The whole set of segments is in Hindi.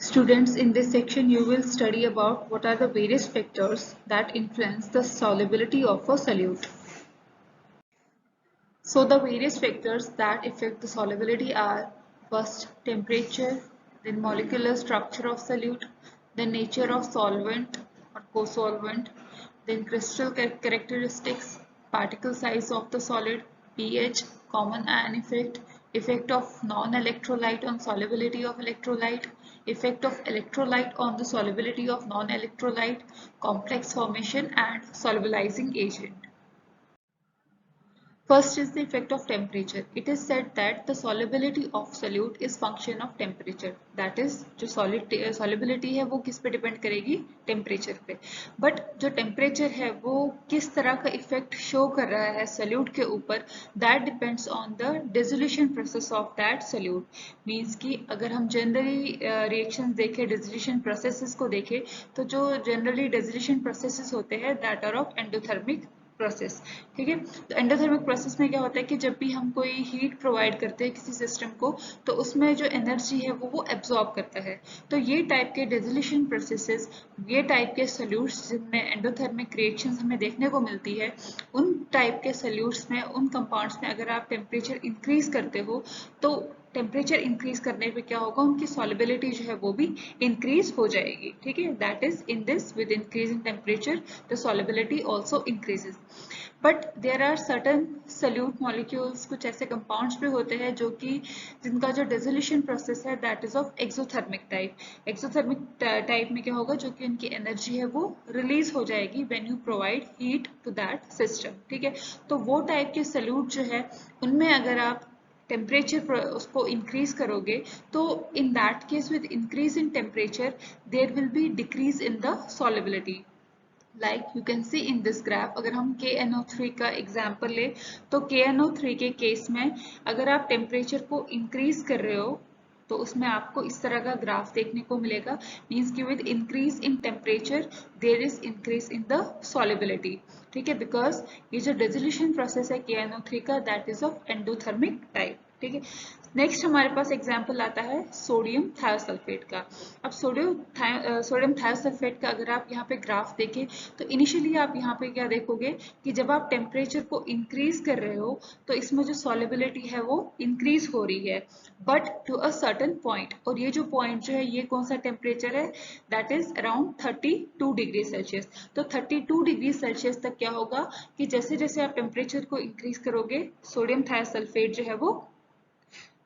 Students, in this section you will study about what are the various factors that influence the solubility of a solute. So the various factors that affect the solubility are: first, temperature, then molecular structure of solute, then nature of solvent or co-solvent, then crystal characteristics, particle size of the solid, pH, common ion effect, effect of non-electrolyte on solubility of electrolyte, effect of electrolyte on the solubility of non-electrolyte, complex formation and solubilizing agent. First is the effect of temperature. It is said that the solubility of solute is function of temperature. That is, जो solubility है वो किस पे डिपेंड करेगी? टेम्परेचर पे. बट जो टेम्परेचर है वो किस तरह का इफेक्ट शो कर रहा है solute के ऊपर, that depends on the dissolution process of that solute. Means कि अगर हम जनरली रिएक्शंस देखें, dissolution processes को देखें, तो जो जनरली dissolution processes होते हैं that are of endothermic process. ठीक है, तो एंडोथर्मिक प्रोसेस में क्या होता है कि जब भी हम कोई हीट प्रोवाइड करते हैं किसी सिस्टम को, तो उसमें जो एनर्जी है वो एब्जॉर्ब करता है. तो ये टाइप के डिसोल्यूशन प्रोसेसेस, ये टाइप के सॉल्यूट्स जिनमें एंडोथर्मिक रिएक्शंस हमें देखने को मिलती है, उन टाइप के सॉल्यूट्स में, उन कंपाउंड्स में अगर आप टेम्परेचर इंक्रीज करते हो, तो टेम्परेचर इंक्रीज करने पे क्या होगा, उनकी सॉल्युबिलिटी जो है वो भी इंक्रीज हो जाएगी. ठीक है, that is in this with increasing temperature the solubility also increases. But there are certain solute molecules, कुछ ऐसे कंपाउंड्स भी होते हैं जो कि जिनका जो डिसोल्यूशन प्रोसेस है that is of exothermic type. Exothermic type में क्या होगा, जो कि उनकी एनर्जी है वो रिलीज हो जाएगी when you provide heat to that system. ठीक है, तो वो टाइप के सल्यूट जो है उनमें अगर आप टेम्परेचर उसको इंक्रीज करोगे, तो in that case with increase in temperature there will be decrease in the solubility. Like you can see in this graph. अगर हम KNO3 का एग्जाम्पल ले, तो KNO3 के केस में अगर आप टेम्परेचर को इंक्रीज कर रहे हो, तो उसमें आपको इस तरह का ग्राफ देखने को मिलेगा. मीन्स कि with increase in temperature there is increase in the solubility. ठीक है, बिकॉज ये जो डिसोल्यूशन प्रोसेस है KNO3 का that is of endothermic type. ठीक है, नेक्स्ट हमारे पास एग्जाम्पल आता है सोडियम थायोसल्फेट का. अब सोडियम थायोसल्फेट का अगर आप यहाँ पे ग्राफ देखें, तो इनिशियली आप यहाँ पे क्या देखोगे कि जब आप टेम्परेचर को इंक्रीज कर रहे हो, तो इसमें जो सॉल्युबिलिटी है वो इंक्रीज हो रही है, but to a certain point. और ये जो पॉइंट जो है ये कौन सा टेम्परेचर है, that is around 32 degree Celsius. तो 32 डिग्री सेल्सियस तक क्या होगा कि जैसे जैसे आप टेम्परेचर को इंक्रीज करोगे, सोडियम थायोसल्फेट जो है वो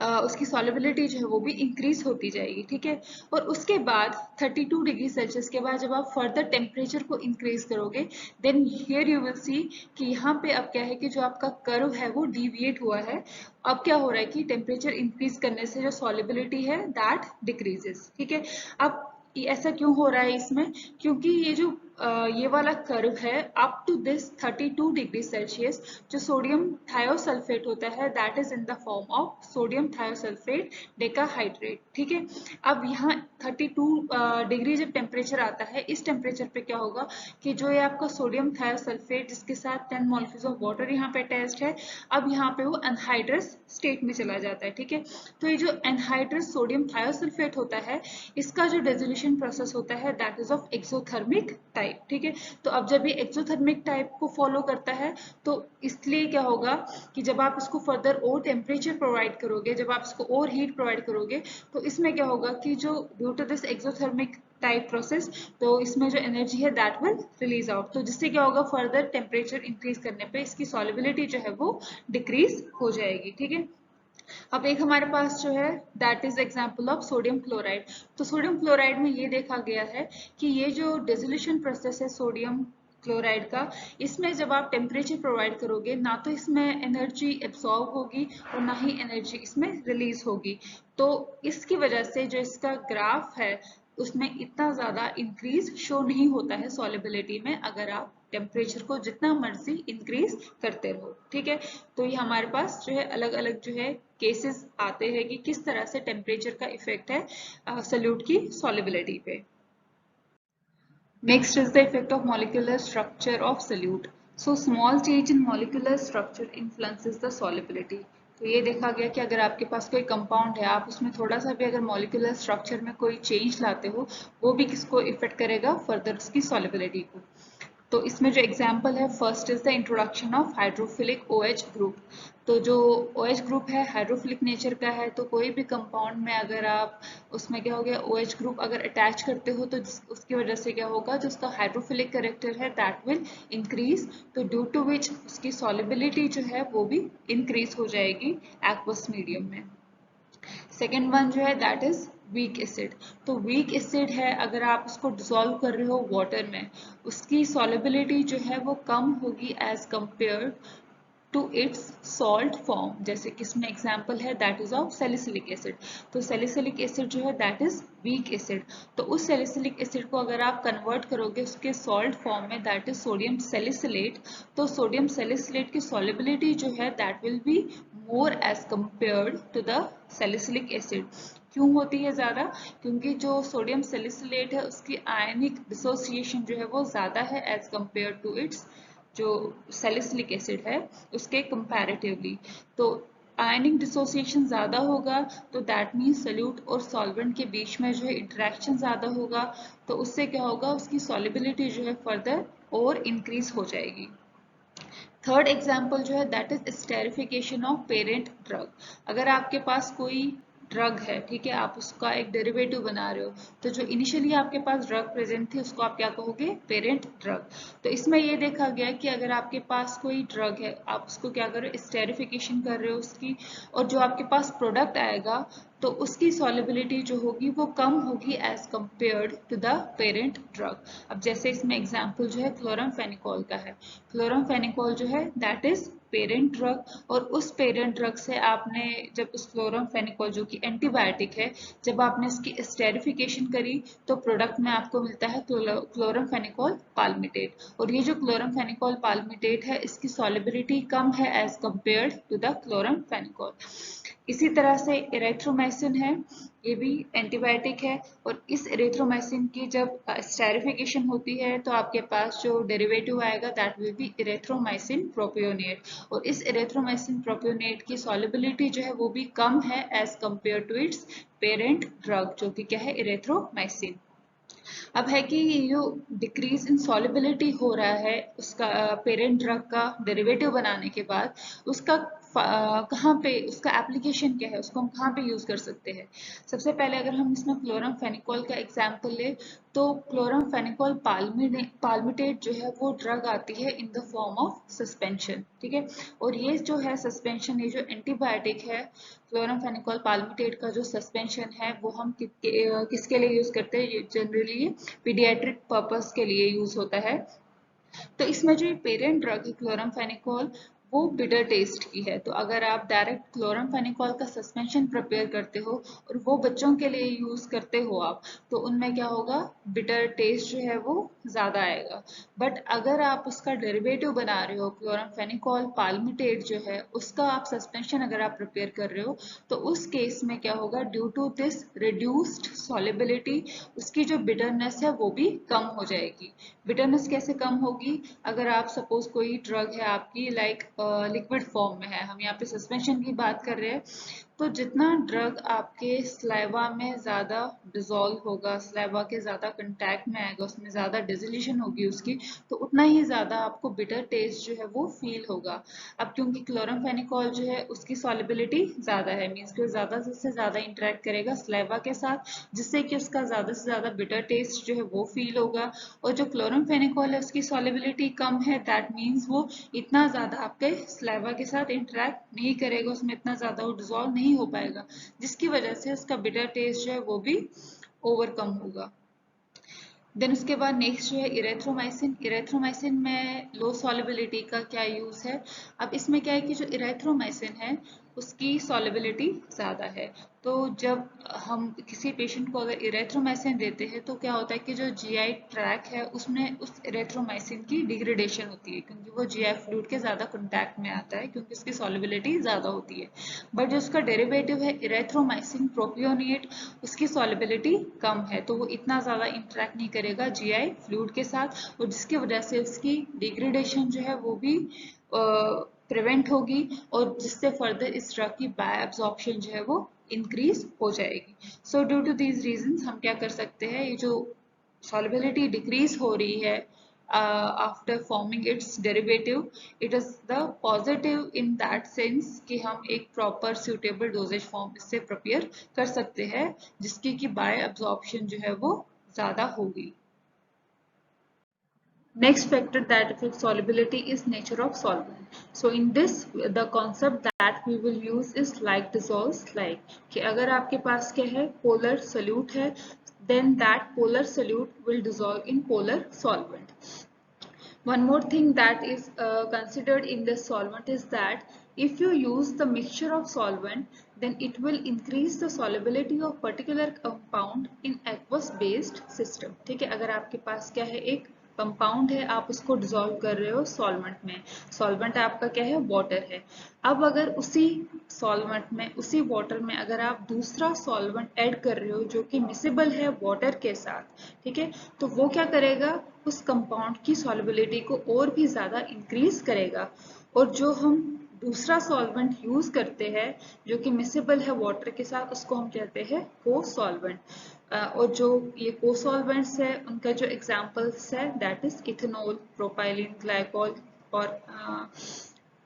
उसकी सॉल्युबिलिटी जो है वो भी इंक्रीज होती जाएगी. ठीक है, और उसके बाद 32 डिग्री सेल्सियस के बाद जब आप फर्दर टेम्परेचर को इंक्रीज करोगे, then here you will see कि यहाँ पे अब क्या है कि जो आपका कर्व है वो डिविएट हुआ है. अब क्या हो रहा है कि टेम्परेचर इंक्रीज करने से जो सॉल्युबिलिटी है दैट डिक्रीजेस. ठीक है, अब ऐसा क्यों हो रहा है इसमें, क्योंकि ये जो ये वाला कर्व है up to this 32 degree Celsius, जो सोडियम थायोसल्फेट होता है that is in the form of sodium thiosulphate decahydrate. ठीक है, अब यहाँ 32 डिग्री जब टेम्परेचर आता है, इस टेम्परेचर पे क्या होगा कि जो ये आपका सोडियम थायोसल्फेट जिसके साथ 10 मॉलिक्यूल्स ऑफ वाटर यहाँ पे अटैच्ड है, अब यहाँ पे वो एनहाइड्रस स्टेट में चला जाता है. ठीक है, तो ये जो एनहाइड्रस सोडियम थायोसल्फेट होता है, इसका जो डिसोल्यूशन प्रोसेस होता है that is of exothermic type. ठीक है, तो अब जब ये एक्सोथर्मिक टाइप को फॉलो करता है, तो इसलिए क्या होगा कि जब आप इसको फर्दर और टेम्परेचर प्रोवाइड करोगे, जब आप इसको और हीट प्रोवाइड करोगे, तो इसमें क्या होगा कि जो due to this exothermic type process, तो इसमें जो एनर्जी है दैट विल रिलीज आउट. तो जिससे क्या होगा, फर्दर टेम्परेचर इंक्रीज करने पे इसकी सॉल्युबिलिटी जो है वो डिक्रीज हो जाएगी. ठीक है, अब एक हमारे पास जो है that is example of sodium chloride. तो सोडियम क्लोराइड में ये देखा गया है कि ये जो डिसोल्यूशन प्रोसेस है सोडियम क्लोराइड का, इसमें जब आप टेम्परेचर प्रोवाइड करोगे, ना तो इसमें एनर्जी एब्सॉर्ब होगी और ना ही एनर्जी इसमें रिलीज होगी. तो इसकी वजह से जो इसका ग्राफ है उसमें इतना ज्यादा इंक्रीज शो नहीं होता है सॉल्युबिलिटी में, अगर आप टेम्परेचर को जितना मर्जी इंक्रीज करते रहो. ठीक है, तो ये हमारे पास जो है अलग अलग जो है केसेस आते हैं कि किस तरह से टेम्परेचर का इफेक्ट है सल्यूट की सॉल्युबिलिटी पे. Next is the effect of molecular structure of solute. So small change in molecular structure influences the solubility. तो ये देखा गया कि अगर आपके पास कोई कंपाउंड है, आप उसमें थोड़ा सा भी अगर मॉलिक्यूलर स्ट्रक्चर में कोई चेंज लाते हो, वो भी किसको इफेक्ट करेगा, फर्दर उसकी सॉलिबिलिटी को। तो इसमें जो एग्जाम्पल है, first is the introduction of hydrophilic OH group. तो जो OH ग्रुप है हाइड्रोफिलिक नेचर का है, तो कोई भी कंपाउंड में अगर आप उसमें क्या हो गया, OH ग्रुप अगर अटैच करते हो तो उसकी वजह से क्या होगा, जो उसका हाइड्रोफिलिक कैरेक्टर है दैट विल इंक्रीज, तो ड्यू टू विच उसकी सॉलिबिलिटी जो है वो भी इंक्रीज हो जाएगी एक्वस मीडियम में। सेकेंड वन जो है दैट इज वीक एसिड। तो वीक एसिड है, अगर आप उसको डिसॉल्व कर रहे हो वाटर में, उसकी सॉलिबिलिटी जो है वो कम होगी as compare to its salt form. जैसे कि इसमें एग्जाम्पल है that is of salicylic acid. तो सैलिसिलिक एसिड जो है दैट इज वीक एसिड। तो उस सैलिसिलिक एसिड को अगर आप कन्वर्ट करोगे उसके सॉल्ट फॉर्म में दैट इज सोडियम सैलिसिलेट, तो सोडियम सैलिसिलेट की सॉलिबिलिटी जो है that will be more as compared to the salicylic acid. क्यों होती है ज्यादा, क्योंकि जो सोडियम सैलिसिलेट है उसकी आयनिक डिसोसिएशन जो है वो ज्यादा है एज कंपेयर टू इट्स जो सैलिसिलिक एसिड है उसके कंपैरेटिवली। तो आयनिक डिसोसिएशन ज्यादा होगा, तो दैट मीन्स सल्यूट और सॉल्वेंट के बीच में जो है इंटरेक्शन ज्यादा होगा, तो उससे क्या होगा, उसकी सॉलिबिलिटी जो है फर्दर और इंक्रीज हो जाएगी। थर्ड एग्जाम्पल जो है that is esterification of parent drug. अगर आपके पास कोई ड्रग है, ठीक है, आप उसका एक डेरिवेटिव बना रहे हो, तो जो इनिशियली आपके पास ड्रग प्रेजेंट थी उसको आप क्या कहोगे, पेरेंट ड्रग। तो इसमें ये देखा गया कि अगर आपके पास कोई ड्रग है, आप उसको क्या कर रहे हो, स्टेरिफिकेशन कर रहे हो उसकी, और जो आपके पास प्रोडक्ट आएगा तो उसकी सॉलिबिलिटी जो होगी वो कम होगी as compared to the parent drug. अब जैसे इसमें एग्जांपल जो है क्लोरामफेनिकोल का है। क्लोरामफेनिकोल जो है दैट इज पेरेंट ड्रग, और उस पेरेंट ड्रग से आपने जब उस क्लोरामफेनिकोल जो कि एंटीबायोटिक है, जब आपने इसकी स्टेरिफिकेशन करी तो प्रोडक्ट में आपको मिलता है क्लोरामफेनिकोल पाल्मिटेट। और ये जो क्लोरामफेनिकोल पाल्मिटेट है इसकी सॉलिबिलिटी कम है as compared to the chloramphenicol. इसी तरह से इरेथ्रोमाइसिन है, ये भी एंटीबायोटिक है, और इस इरेथ्रोमाइसिन की जब स्टेरिफिकेशन होती है तो आपके पास जो डेरिवेटिव आएगा दैट विल बी इरेथ्रोमाइसिन प्रोपियोनेट, और इस इरेथ्रोमाइसिन प्रोपियोनेट की सॉलिबिलिटी जो है वो भी कम है as compare to its parent drug जो कि क्या है, इरेथ्रोमाइसिन। अब है कि जो डिक्रीज इन सॉलिबिलिटी हो रहा है उसका पेरेंट ड्रग का डेरिवेटिव बनाने के बाद, उसका कहाँ पे उसका एप्लीकेशन क्या है, उसको हम कहाँ पे यूज कर सकते हैं। सबसे पहले अगर हम इसमें क्लोरामफेनिकोल का एग्जांपल ले, तो क्लोरामफेनिकोल पाल्मिटेट जो है वो ड्रग आती है इन द फॉर्म ऑफ सस्पेंशन, ठीक है। और ये जो है सस्पेंशन, ये जो एंटीबायोटिक है क्लोरामफेनिकोल पाल्मिटेट का जो सस्पेंशन है वो हम किसके लिए यूज करते हैं, जनरली पीडियाट्रिक पर्पस के लिए यूज होता है। तो इसमें जो पेरेंट ड्रग है क्लोरामफेनिकोल वो बिटर टेस्ट की है। तो अगर आप डायरेक्ट क्लोरामफेनिकोल का सस्पेंशन प्रिपेयर करते हो और वो बच्चों के लिए यूज करते हो आप, तो उनमें क्या होगा, बिटर टेस्ट जो है वो ज्यादा आएगा। बट अगर आप उसका डेरिवेटिव बना रहे हो क्लोरामफेनिकोल पाल्मिटेट जो है उसका आप सस्पेंशन अगर आप प्रिपेयर कर रहे हो, तो उस केस में क्या होगा, due to this reduced solubility उसकी जो बिटरनेस है वो भी कम हो जाएगी। बिटरनेस कैसे कम होगी, अगर आप सपोज कोई ड्रग है आपकी लाइक लिक्विड फॉर्म में है, हम यहाँ पे सस्पेंशन की बात कर रहे हैं, तो जितना ड्रग आपके स्लाइवा में ज्यादा डिजोल्व होगा, स्लाइवा के ज्यादा कंटैक्ट में आएगा, उसमें ज्यादा डिजोल्यूशन होगी उसकी, तो उतना ही ज्यादा आपको बिटर टेस्ट जो है वो फील होगा। अब क्योंकि क्लोरामफेनिकोल जो है उसकी सॉलिबिलिटी ज्यादा है, मीन्स कि वो ज्यादा से ज्यादा इंटरेक्ट करेगा स्लाइवा के साथ, जिससे कि उसका ज्यादा से ज्यादा बिटर टेस्ट जो है वो फील होगा। और जो क्लोरामफेनिकोल है उसकी सॉलिबिलिटी कम है, दैट मीन्स वो इतना ज्यादा आपके स्लाइवा के साथ इंटरेक्ट नहीं करेगा, उसमें इतना ज्यादा वो डिजोल्व नहीं हो पाएगा, जिसकी वजह से उसका बिटर टेस्ट जो है वो भी ओवरकम होगा। देन उसके बाद नेक्स्ट जो है इरेथ्रोमाइसिन। इरेथ्रोमाइसिन में लो सॉलिबिलिटी का क्या यूज है। अब इसमें क्या है कि जो इरेथ्रोमाइसिन है उसकी सॉलिबिलिटी ज्यादा है। तो जब हम किसी पेशेंट को अगर इरेथ्रोमाइसिन देते हैं तो क्या होता है कि जो जीआई ट्रैक है उसमें उस इरेथ्रोमाइसिन की डिग्रेडेशन होती है, क्योंकि वो जीआई फ्लूइड के ज्यादा कांटेक्ट में आता है, क्योंकि उसकी सॉलिबिलिटी ज्यादा होती है। बट जो उसका डेरिवेटिव है इरेथ्रोमाइसिन प्रोपियोनेट, उसकी सॉलिबिलिटी कम है, तो वो इतना ज्यादा इंटरेक्ट नहीं करेगा जीआई फ्लूइड के साथ, और जिसकी वजह से उसकी डिग्रेडेशन जो है वो भी प्रिवेंट होगी और जिससे फर्दर इस ड्रग की बाय एब्जॉर्प्शन जो है वो इंक्रीज हो जाएगी। So due to these reasons हम क्या कर सकते हैं, ये जो solubility डिक्रीज हो रही है after forming it's derivative, it is the positive in that sense कि हम एक प्रॉपर सुटेबल डोजेज फॉर्म इससे प्रिपेयर कर सकते हैं जिसकी कि बाय एब्जॉर्प्शन जो है वो ज्यादा होगी। Next factor that affects solubility is nature of solvent. So in this, the concept that we will use is like dissolves like, कि अगर आपके पास क्या है polar solute है, then that polar solute will dissolve in polar solvent. One more thing that is considered in this solvent is that if you use the mixture of solvent, then it will increase the solubility of particular compound in aqueous based system. ठीक है, अगर आपके पास क्या है एक कंपाउंड है, आप उसको डिसॉल्व कर रहे हो सॉल्वेंट में, सॉल्वेंट आपका क्या है वाटर है। अब अगर उसी सॉल्वेंट में, उसी वाटर में अगर आप दूसरा सॉल्वेंट ऐड कर रहे हो जो कि मिसिबल है वाटर के साथ, ठीक है, तो वो क्या करेगा, उस कंपाउंड की सॉल्युबिलिटी को और भी ज्यादा इंक्रीज करेगा। और जो हम दूसरा सॉल्वेंट यूज करते हैं जो कि मिसिबल है वाटर के साथ, उसको हम कहते हैं को सॉल्वेंट। और जो ये को सॉल्वेंट्स है उनका जो एग्जांपल्स है that is ethanol, propylene, glycol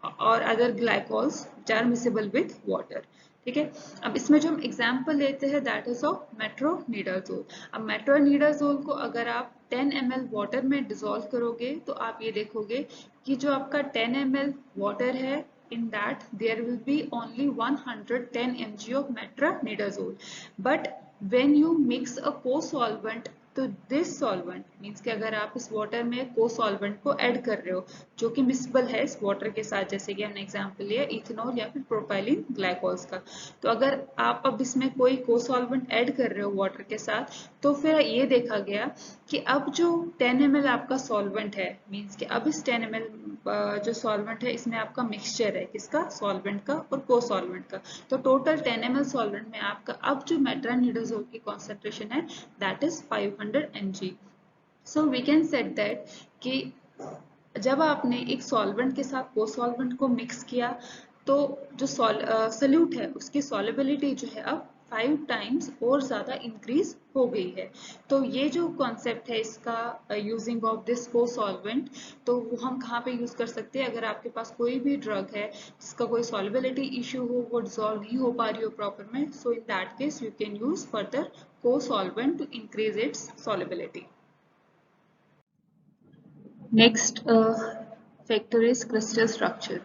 और other glycols which are miscible with water। ठीक है, अब इसमें जो हम एग्जाम्पल लेते हैं दैट इज ऑफ मेट्रोनिडाजोल। अब मेट्रोनिडाजोल को अगर आप 10 ml वाटर में डिसॉल्व करोगे तो आप ये देखोगे कि जो आपका 10 ml वाटर है, in that there will be only 110 mg of metronidazole, but when you mix a co-solvent तो दिस सॉल्वेंट मीन्स कि अगर आप इस वाटर में को सॉल्वेंट को ऐड कर रहे हो जो कि मिसिबल है इस वाटर के साथ, जैसे कि हमने एग्जांपल लिया इथेनॉल या फिर प्रोपाइलिन ग्लाइकोल्स का, तो अगर आप अब इसमें कोई को सॉल्वेंट ऐड कर रहे हो वाटर के साथ, तो फिर ये देखा गया कि अब जो 10 ml आपका सॉल्वेंट है, मीन्स कि अब इस 10 ml जो सॉल्वेंट है इसमें आपका मिक्सचर है किसका, सॉल्वेंट का और को सॉल्वेंट का, तो टोटल 10 ml सॉल्वेंट में आपका अब जो मेट्रोनिडाजोल की कॉन्सेंट्रेशन है that is 500 mg। So we can set that कि जब आपने एक सॉल्वेंट के साथ को सॉल्वेंट को मिक्स किया तो जो सॉल्यूट है उसकी सॉल्युबिलिटी जो है अब 5 टाइम्स और ज्यादा इंक्रीज हो गई है। तो ये जो कॉन्सेप्ट है इसका यूजिंग ऑफ दिस को सॉल्वेंट, तो वो हम कहाँ पे यूज कर सकते हैं, अगर आपके पास कोई भी ड्रग है जिसका कोई सॉल्युबिलिटी इश्यू हो, वो डिसॉल्व नहीं हो पा रही हो प्रॉपर में, so in that case you can use further co solvent to increase its solubility. Next factor is crystal structure.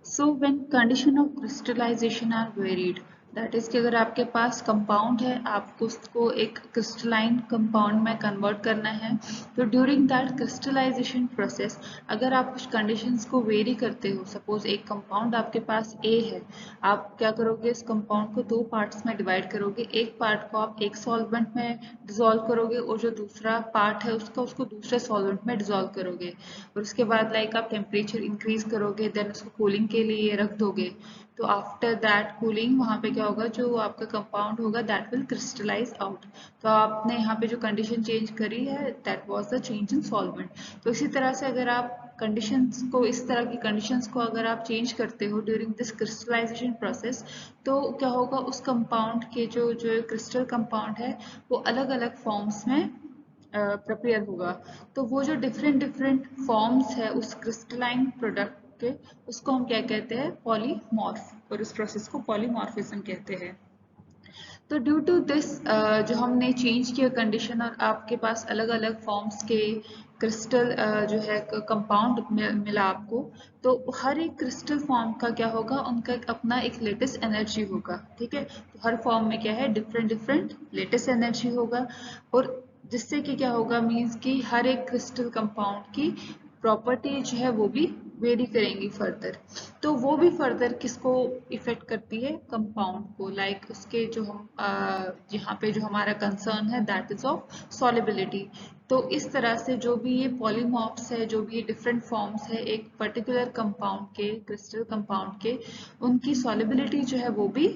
So when condition of crystallization are varied, that is कि अगर आपके पास कंपाउंड है, आपको उसको एक क्रिस्टलाइन कंपाउंड में कन्वर्ट करना है, तो ड्यूरिंग दैट क्रिस्टलाइजेशन प्रोसेस अगर आप कुछ कंडीशंस को वेरी करते हो, सपोज एक कंपाउंड आपके पास ए है, आप क्या करोगे इस कंपाउंड को दो पार्ट्स में डिवाइड करोगे, एक पार्ट को आप एक सॉल्वेंट में डिसॉल्व करोगे और जो दूसरा पार्ट है उसको दूसरे सॉल्वेंट में डिसॉल्व करोगे, और उसके बाद लाइक आप टेम्परेचर इंक्रीज करोगे, देन उसको कूलिंग के लिए रख दोगे, तो आफ्टर दैट कूलिंग वहां पे क्या होगा, जो आपका कंपाउंड होगा दैट विल क्रिस्टलाइज आउट। तो आपने यहाँ पे जो कंडीशन चेंज करी है that was the change in solvent. तो इसी तरह से अगर आप कंडीशंस को, इस तरह की कंडीशंस को अगर आप चेंज करते हो ड्यूरिंग दिस क्रिस्टलाइजेशन प्रोसेस, तो क्या होगा उस कंपाउंड के जो जो क्रिस्टल कंपाउंड है वो अलग अलग फॉर्म्स में प्रिपेयर होगा। तो वो जो डिफरेंट डिफरेंट फॉर्म्स है उस क्रिस्टलाइन प्रोडक्ट के, उसको हम क्या कहते हैं, पॉलीमॉर्फ, और इस प्रोसेस को पॉलीमॉर्फिज्म कहते हैं। तो ड्यू टू दिस जो हमने चेंज किया कंडीशन और आपके पास अलग अलग फॉर्म्स के क्रिस्टल जो है कंपाउंड मिला आपको, तो हर एक क्रिस्टल फॉर्म का क्या होगा, उनका एक अपना एक लेटेस्ट एनर्जी होगा। ठीक है, तो हर फॉर्म में क्या है डिफरेंट डिफरेंट लेटेस्ट एनर्जी होगा, और जिससे कि क्या होगा मीन्स कि हर एक क्रिस्टल कंपाउंड की प्रॉपर्टी जो है वो भी वेरी करेंगी फर्दर। तो वो भी फर्दर किसको इफेक्ट करती है, कंपाउंड को, लाइक उसके जो हम यहाँ पे जो हमारा कंसर्न है दैट इज ऑफ सॉलिबिलिटी। तो इस तरह से जो भी ये पॉलीमॉर्फ्स है, जो भी ये डिफरेंट फॉर्म्स है एक पर्टिकुलर कंपाउंड के, क्रिस्टल कंपाउंड के, उनकी सॉलिबिलिटी जो है वो भी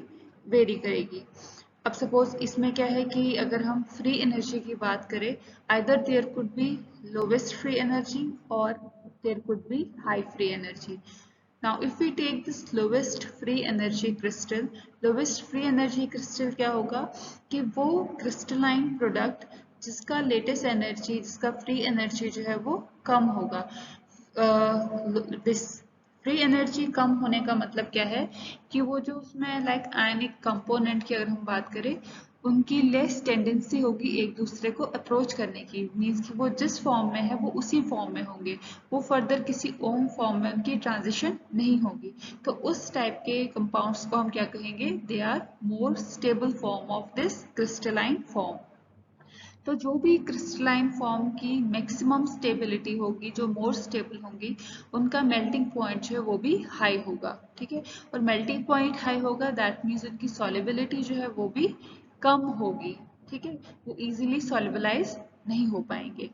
वेरी करेगी। अब सपोज इसमें क्या है कि अगर हम फ्री एनर्जी की बात करें, either there could be lowest free energy और there could be high free energy. Now if we take this lowest free energy crystal, lowest free energy crystal क्या होगा कि वो क्रिस्टलाइन प्रोडक्ट जिसका लेटेस्ट एनर्जी, जिसका फ्री एनर्जी जो है वो कम होगा। दिस फ्री एनर्जी कम होने का मतलब क्या है कि वो जो उसमें लाइक आयनिक कंपोनेंट की अगर हम बात करें, उनकी लेस टेंडेंसी होगी एक दूसरे को अप्रोच करने की, मीन्स कि वो जिस फॉर्म में है वो उसी फॉर्म में होंगे, वो फर्दर किसी ओम फॉर्म में उनकी ट्रांजिशन नहीं होगी। तो उस टाइप के कंपाउंड्स को हम क्या कहेंगे, they are more stable form of this crystalline form. तो जो भी क्रिस्टलाइन फॉर्म की मैक्सिमम स्टेबिलिटी होगी, जो मोर स्टेबल होंगी, उनका मेल्टिंग पॉइंट जो है वो भी हाई होगा। ठीक है, और मेल्टिंग पॉइंट हाई होगा दैट मीन्स उनकी सॉलिबिलिटी जो है वो भी कम होगी। ठीक है, वो इजीली सॉलिबलाइज नहीं हो पाएंगे।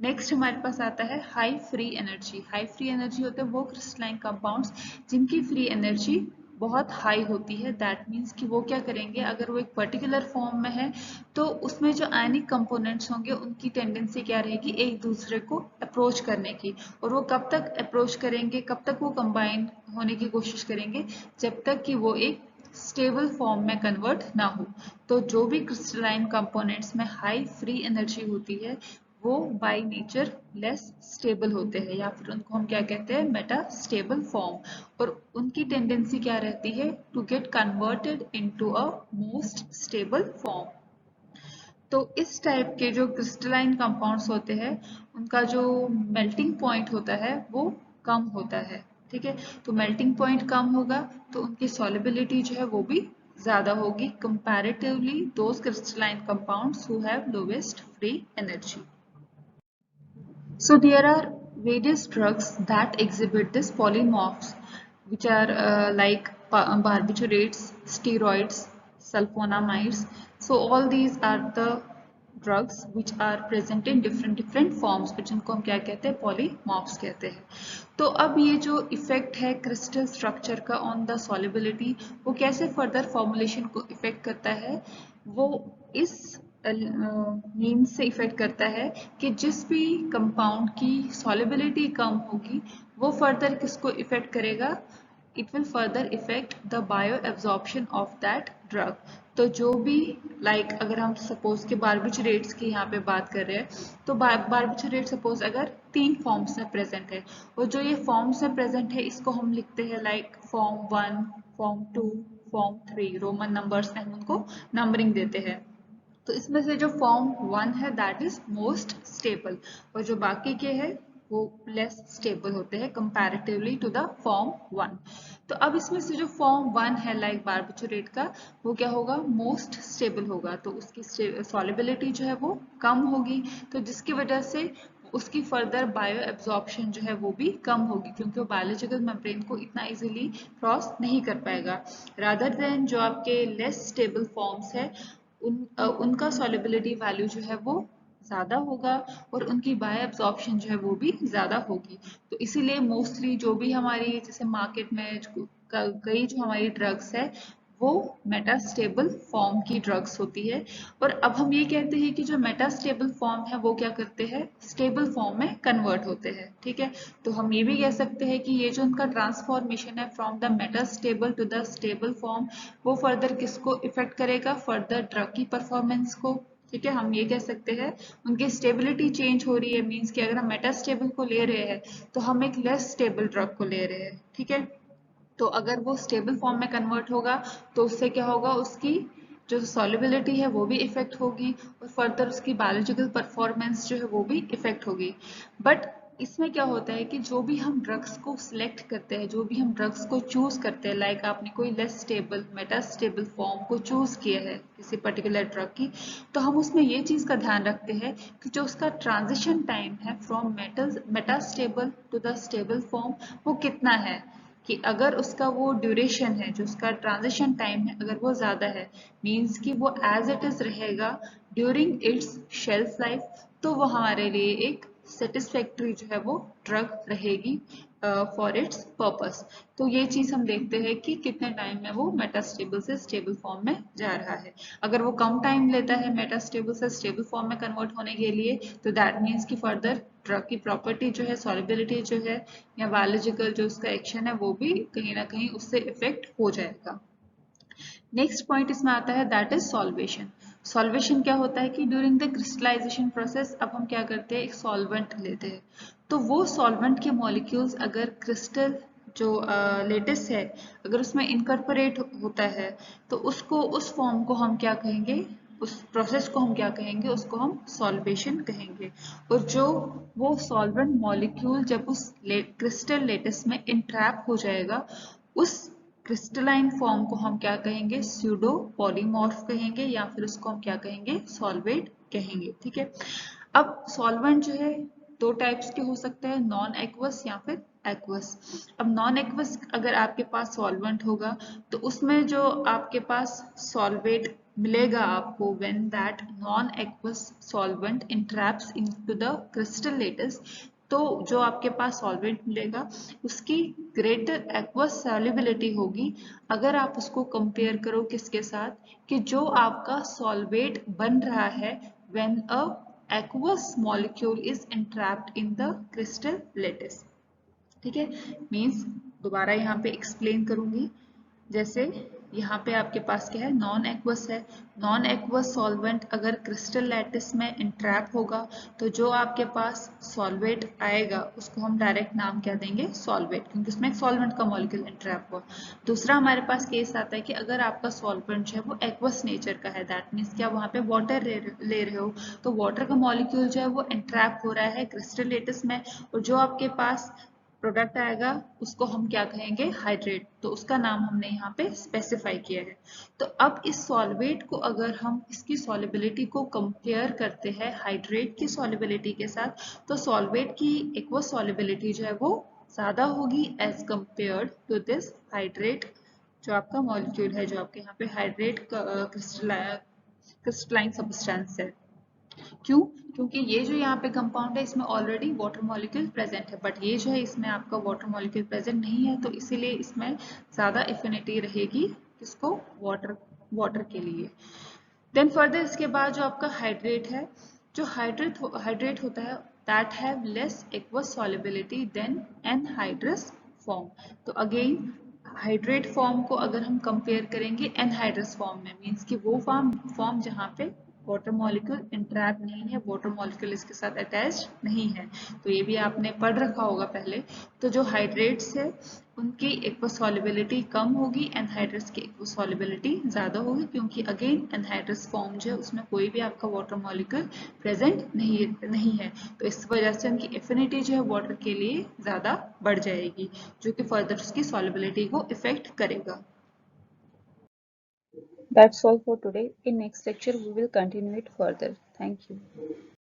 नेक्स्ट हमारे पास आता है high free energy. High free energy होते हैं वो क्रिस्टलाइन कंपाउंड्स जिनकी फ्री एनर्जी बहुत हाई होती है। दैट मीन्स कि वो क्या करेंगे, अगर वो एक पर्टिकुलर फॉर्म में है तो उसमें जो आयनिक कंपोनेंट्स होंगे उनकी टेंडेंसी क्या रहेगी, एक दूसरे को अप्रोच करने की। और वो कब तक अप्रोच करेंगे, कब तक वो कंबाइन होने की कोशिश करेंगे, जब तक कि वो एक स्टेबल फॉर्म में कन्वर्ट ना हो। तो जो भी क्रिस्टलाइन कंपोनेंट्स में हाई फ्री एनर्जी होती है वो बाय नेचर लेस स्टेबल होते हैं, या फिर उनको हम क्या कहते हैं, मेटा स्टेबल फॉर्म। और उनकी टेंडेंसी क्या रहती है, to get converted into a most stable form. तो इस टाइप के जो क्रिस्टलाइन कंपाउंड्स होते हैं उनका जो मेल्टिंग पॉइंट होता है वो कम होता है। ठीक है, तो मेल्टिंग पॉइंट कम होगा तो उनकी सॉलिबिलिटी जो है वो भी ज्यादा होगी comparatively those crystalline compounds who have lowest free energy. So there are various drugs that exhibit this polymorphs, which are like barbiturates, steroids, sulfonamides. So all these are the drugs which are present in different forms, which जिनको हम क्या कहते हैं, polymorphs कहते हैं। तो अब ये जो इफेक्ट है क्रिस्टल स्ट्रक्चर का ऑन द सॉलिबिलिटी, वो कैसे फर्दर फॉर्मुलेशन को इफेक्ट करता है, वो इस मीन्स से इफेक्ट करता है कि जिस भी कंपाउंड की सॉलिबिलिटी कम होगी वो फर्दर किसको इफेक्ट करेगा, it will further effect the bio absorption of that drug. तो जो भी अगर हम सपोज के बारबिचरेट्स की यहाँ पे बात कर रहे हैं, तो बारबिचरेट सपोज अगर 3 फॉर्म्स में प्रेजेंट है, और जो ये फॉर्म्स में प्रेजेंट है इसको हम लिखते हैं form 1, form 2, form 3, Roman numbers में हम उनको नंबरिंग देते हैं। तो इसमें से जो फॉर्म 1 है दैट इज मोस्ट स्टेबल, और जो बाकी के हैं वो लेस स्टेबल होते हैं कंपैरेटिवली टू द फॉर्म 1। तो अब इसमें से जो फॉर्म 1 है बारबिचुरेट का, वो क्या होगा, मोस्ट स्टेबल होगा। तो उसकी सॉलिबिलिटी जो है वो कम होगी, तो जिसकी वजह से उसकी फर्दर बायो एब्जॉर्प्शन जो है वो भी कम होगी, क्योंकि वो बायोलॉजिकल मेम्ब्रेन को इतना इजीली क्रॉस नहीं कर पाएगा। रादर देन जो आपके लेस स्टेबल फॉर्म्स है उनका सॉलिबिलिटी वैल्यू जो है वो ज्यादा होगा, और उनकी बायो एब्जॉर्प्शन जो है वो भी ज्यादा होगी। तो इसीलिए मोस्टली जो भी हमारी जैसे मार्केट में कई जो हमारी ड्रग्स है वो मेटास्टेबल फॉर्म की ड्रग्स होती है। और अब हम ये कहते हैं कि जो मेटास्टेबल फॉर्म है वो क्या करते हैं, स्टेबल फॉर्म में कन्वर्ट होते हैं। ठीक है, तो हम ये भी कह सकते हैं कि ये जो उनका ट्रांसफॉर्मेशन है from the metastable to the stable form, वो फर्दर किसको इफेक्ट करेगा, फर्दर ड्रग की परफॉर्मेंस को। ठीक है, हम ये कह सकते हैं उनकी स्टेबिलिटी चेंज हो रही है, मींस कि अगर हम मेटास्टेबल को ले रहे हैं तो हम एक लेस स्टेबल ड्रग को ले रहे हैं। ठीक है, तो अगर वो स्टेबल फॉर्म में कन्वर्ट होगा तो उससे क्या होगा, उसकी जो सॉलिबिलिटी है वो भी इफेक्ट होगी, और फर्दर उसकी बायोलॉजिकल परफॉर्मेंस जो है वो भी इफेक्ट होगी। बट इसमें क्या होता है कि जो भी हम ड्रग्स को सिलेक्ट करते हैं, जो भी हम ड्रग्स को चूज करते हैं, आपने कोई लेस स्टेबल मेटास्टेबल फॉर्म को चूज किया है किसी पर्टिकुलर ड्रग की, तो हम उसमें ये चीज का ध्यान रखते हैं कि जो उसका ट्रांजिशन टाइम है from metastable to the stable form वो कितना है। कि अगर उसका वो ड्यूरेशन है, जो उसका ट्रांजिशन टाइम है, अगर वो ज्यादा है, मींस कि वो एज इट इज रहेगा ड्यूरिंग इट्स शेल्फ लाइफ, तो वो हमारे लिए एक सेटिस्फैक्ट्री जो है वो ड्रग रहेगी। For its purpose. तो ये चीज हम देखते हैं कि कितने टाइम में वो मेटास्टेबल से स्टेबल फॉर्म में जा रहा है। अगर वो कम टाइम लेता है मेटास्टेबल से स्टेबल फॉर्म में कन्वर्ट होने के लिए, तो दैट मीन्स कि फर्दर ड्रग की प्रॉपर्टी जो है, सॉल्युबिलिटी जो है, या बायोलॉजिकल जो उसका एक्शन है, वो भी कहीं ना कहीं उससे इफेक्ट हो जाएगा। नेक्स्ट पॉइंट इसमें आता है दैट इज सॉल्वेशन। सॉल्वेशन क्या होता है कि ड्यूरिंग द क्रिस्टलाइजेशन प्रोसेस अब हम क्या करते हैं, एक सॉल्वेंट लेते हैं। तो वो सॉल्वेंट के मॉलिक्यूल्स अगर क्रिस्टल जो लेटेस्ट है अगर उसमें इनकॉर्पोरेट होता है, तो उसको उस फॉर्म को हम क्या कहेंगे, उस प्रोसेस को हम क्या कहेंगे, उसको हम सॉल्वेशन कहेंगे। और जो वो सॉल्वेंट मॉलिक्यूल जब उस क्रिस्टल लेटेस्ट में इंट्रैप हो जाएगा, उस क्रिस्टलाइन फॉर्म को हम क्या कहेंगे, स्यूडो पॉलीमॉर्फ कहेंगे, या फिर उसको हम क्या कहेंगे, सॉल्वेट कहेंगे। ठीक है। अब सॉल्वेंट जो है दो टाइप्स के हो सकते हैं, नॉन एक्वस या फिर एक्वस। अब नॉन एक्वस अगर आपके पास सॉल्वेंट होगा, तो उसमें जो आपके पास सॉल्वेट मिलेगा आपको when that non aqueous solvent entraps into the crystal lattice, तो जो आपके पास सॉल्वेंट मिलेगा उसकी ग्रेटर एक्वस सॉल्युबिलिटी होगी अगर आप उसको कंपेयर करो किसके साथ, कि जो आपका सॉल्वेट बन रहा है when a aqueous molecule is entrapped in the crystal lattice। ठीक है। मीन्स दोबारा यहाँ पे एक्सप्लेन करूंगी। जैसे यहाँ पे आपके पास क्या है, नॉन एक्वस है। नॉन एक्वस सॉल्वेंट अगर क्रिस्टल लैटिस में इंट्रैप होगा, तो जो आपके पास सॉल्वेट आएगा उसको हम डायरेक्ट नाम क्या देंगे, सॉल्वेट, क्योंकि उसमें एक सॉल्वेंट का मॉलिक्यूल इंट्रैप हुआ। दूसरा हमारे पास केस आता है कि अगर आपका सॉल्वेंट जो है वो एक्वस नेचर का है, दैट मीन्स कि आप वहाँ पे वाटर ले रहे हो, तो वाटर का मॉलिक्यूल जो है वो इंट्रैप हो रहा है क्रिस्टल लेटिस में, और जो आपके पास प्रोडक्ट आएगा उसको हम क्या कहेंगे, हाइड्रेट। तो उसका नाम हमने यहाँ पे स्पेसिफाई किया है। तो अब इस सॉल्वेट को अगर हम इसकी सॉल्युबिलिटी को कंपेयर करते हैं हाइड्रेट की सॉल्युबिलिटी के साथ, तो सॉल्वेट की एक्वस सॉल्युबिलिटी जो है वो ज्यादा होगी as compared to this hydrate, जो आपका मॉलिक्यूल है, जो आपके यहाँ पे हाइड्रेट क्रिस्टलाइन सब्सटेंस है। क्यों? क्योंकि ये जो यहाँ पे कंपाउंड है इसमें ऑलरेडी वाटर मॉलिक्यूल प्रेजेंट है, बट ये जो है इसमें आपका वाटर मॉलिक्यूल प्रेजेंट नहीं है, तो इसीलिए इसमें ज्यादा एफिनिटी रहेगी किसको, वाटर वाटर के लिए। देन फर्दर इसके बाद जो आपका हाइड्रेट है, जो हाइड्रेट होता है that have less aqueous solubility than anhydrous form. तो अगेन हाइड्रेट फॉर्म को अगर हम कंपेयर करेंगे एनहाइड्रस फॉर्म में, मीन्स कि वो फॉर्म जहाँ पे वाटर मॉलिक्यूल इंट्रैप नहीं है, वाटर मॉलिक्यूल इसके साथ अटैच नहीं है। तो ये भी आपने पढ़ रखा होगा पहले। तो जो हाइड्रेट्स है उनकी एक्वस सॉल्युबिलिटी कम होगी, एनहाइड्रस की एक्वस सॉल्युबिलिटी ज्यादा होगी, क्योंकि अगेन एनहाइड्रस फॉर्म जो है उसमें कोई भी आपका वाटर मॉलिक्यूल प्रेजेंट नहीं है। तो इस वजह से उनकी एफिनिटी जो है वाटर के लिए ज्यादा बढ़ जाएगी, जो कि फर्दर उसकी सॉल्युबिलिटी को इफेक्ट करेगा। That's all for today. In next lecture, we will continue it further. Thank you.